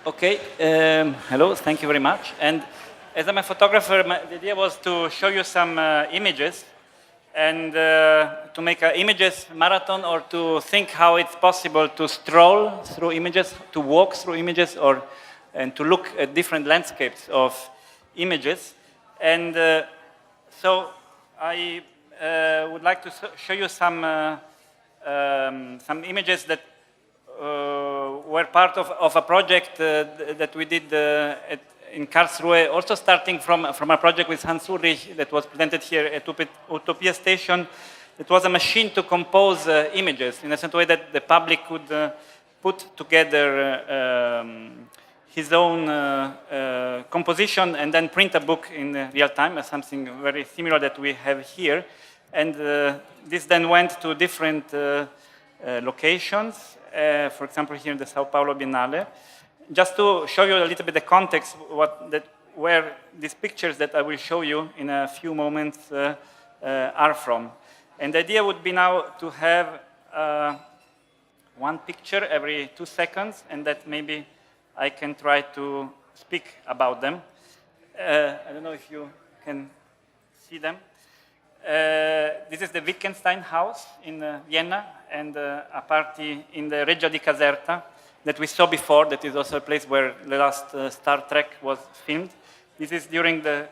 Okay, hello, thank you very much. And as I'm a photographer, the idea was to show you some images and to make an images marathon, or to think how it's possible to stroll through images, to walk through images, and to look at different landscapes of images. And so I would like to show you some images that were part of a project that we did in Karlsruhe, also starting from a project with Hans Ulrich that was presented here at Utopia Station. It was a machine to compose images in a certain way that the public could put together his own composition and then print a book in real time, something very similar that we have here. And this then went to different locations. For example, here in the Sao Paulo Biennale. Just to show you a little bit the context, where these pictures that I will show you in a few moments are from. And the idea would be now to have one picture every 2 seconds, and that maybe I can try to speak about them. I don't know if you can see them. This is the Wittgenstein house in Vienna, and a party in the Reggia di Caserta that we saw before. That is also a place where the last Star Trek was filmed. This is during the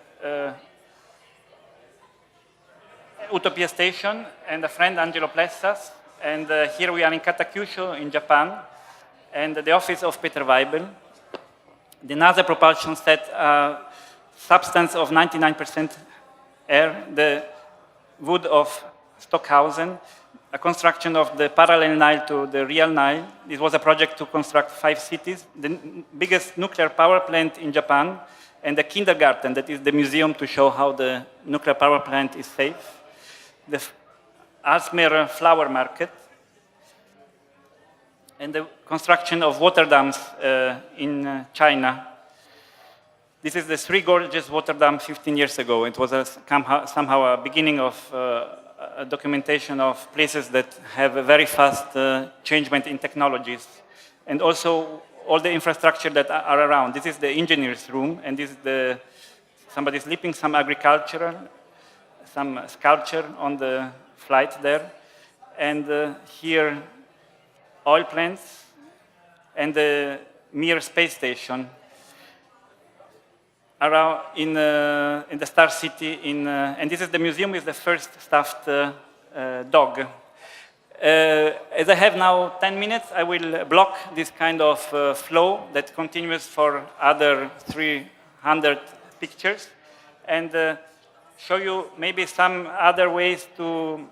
Utopia Station, and a friend, Angelo Plessas. And here we are in Katakyushu in Japan, and the office of Peter Weibel. The NASA propulsion set a substance of 99% air, the wood of Stockhausen, a construction of the parallel Nile to the real Nile. This was a project to construct 5 cities, the biggest nuclear power plant in Japan, and the kindergarten, that is the museum to show how the nuclear power plant is safe. The Aalsmeer flower market, and the construction of water dams in China. This is the Three Gorges water dam 15 years ago. It was somehow a beginning of a documentation of places that have a very fast changement in technologies, and also all the infrastructure that are around. This is the engineer's room, and this is somebody sleeping, some agricultural, some sculpture on the flight there, and here oil plants, and the Mir space station around in the Star City, and this is the museum with the first stuffed dog. As I have now 10 minutes, I will block this kind of flow that continues for other 300 pictures, and show you maybe some other ways to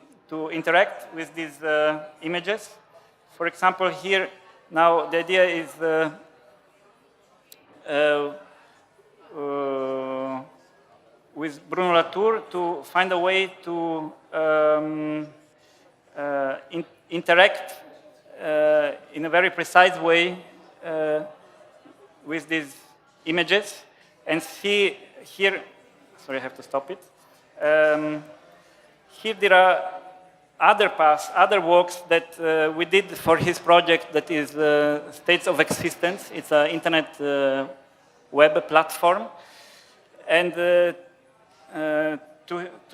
interact with these images. For example, here now the idea is with Bruno Latour to find a way to interact in a very precise way with these images, and see here, sorry, I have to stop it. Here there are other paths, other works that we did for his project that is States of Existence. It's an internet web platform, and to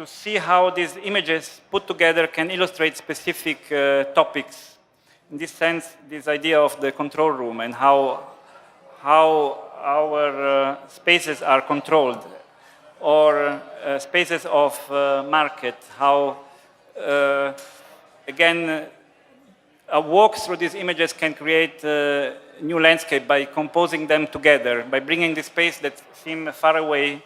see how these images put together can illustrate specific topics. In this sense, this idea of the control room and how our spaces are controlled, or spaces of market, how again a walk through these images can create new landscape by composing them together, by bringing the space that seem far away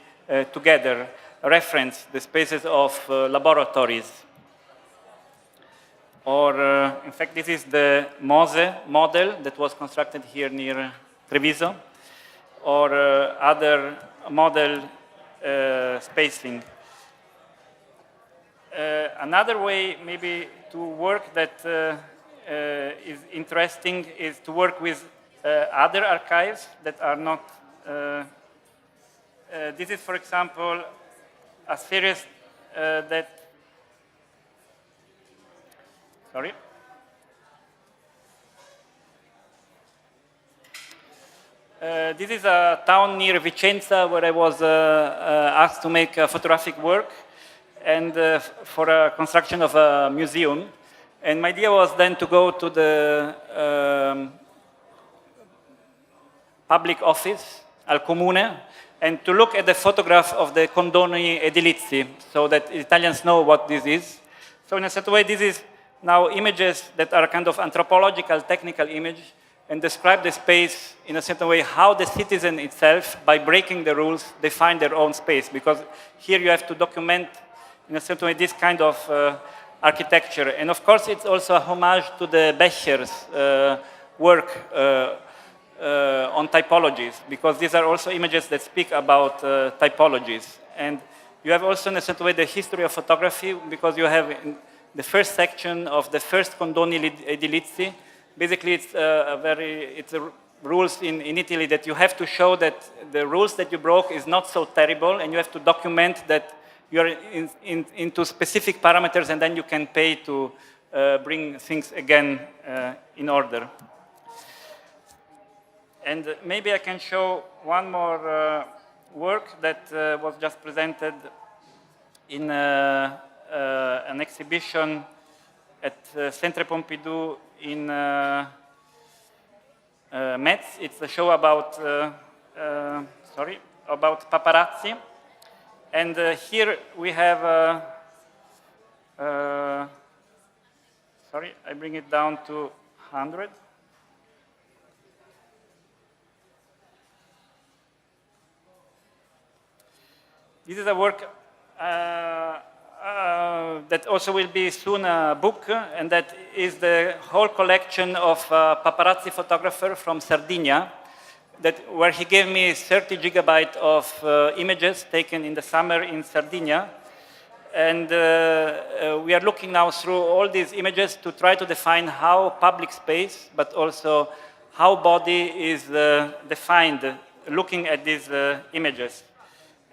together, reference the spaces of laboratories. Or, in fact, this is the Mose model that was constructed here near Treviso, or other model spacing. Another way maybe to work that is interesting is to work with other archives that are not. This is, for example, a series that. This is a town near Vicenza where I was asked to make photographic work and for a construction of a museum. And my idea was then to go to the public office, al comune, and to look at the photograph of the condoni edilizi, so that Italians know what this is. So in a certain way, this is now images that are kind of anthropological, technical image, and describe the space in a certain way, how the citizen itself, by breaking the rules, define their own space. Because here you have to document, in a certain way, this kind of architecture. And of course, it's also a homage to the Becher's work on typologies, because these are also images that speak about typologies. And you have also, in a certain way, the history of photography, because you have in the first section of the first condoni edilizi. Basically, it's rules in Italy that you have to show that the rules that you broke is not so terrible, and you have to document that you are into specific parameters, and then you can pay to bring things again in order. And maybe I can show one more work that was just presented in an exhibition at Centre Pompidou in Metz. It's a show about, about paparazzi. And here we have, sorry, I bring it down to 100. This is a work that also will be soon a book, and that is the whole collection of paparazzi photographer from Sardinia, where he gave me 30 gigabytes of images taken in the summer in Sardinia. And we are looking now through all these images to try to define how public space, but also how body is defined looking at these images.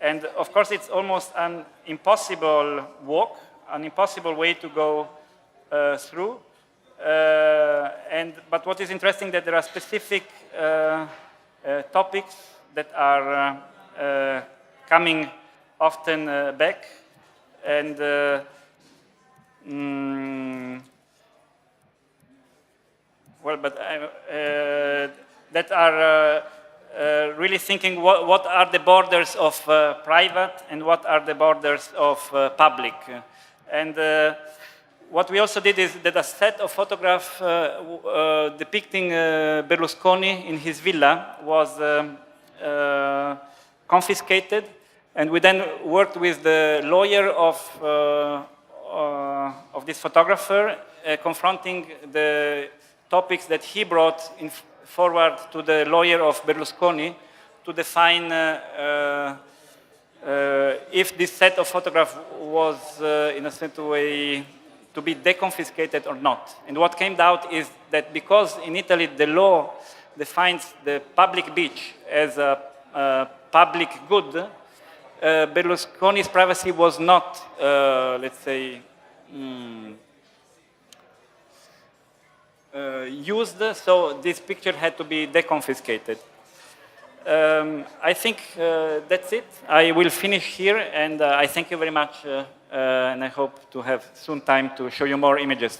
And of course, it's almost an impossible walk, an impossible way to go through. But what is interesting that there are specific topics that are coming often back, and that are really thinking what are the borders of private and what are the borders of public. And what we also did is that a set of photographs depicting Berlusconi in his villa was confiscated, and we then worked with the lawyer of this photographer, confronting the topics that he brought forward to the lawyer of Berlusconi to define if this set of photographs was in a certain way to be deconfiscated or not. And what came out is that because in Italy the law defines the public beach as a public good, Berlusconi's privacy was not, let's say, used, so this picture had to be deconfiscated. I think that's it. I will finish here, and I thank you very much, and I hope to have soon time to show you more images.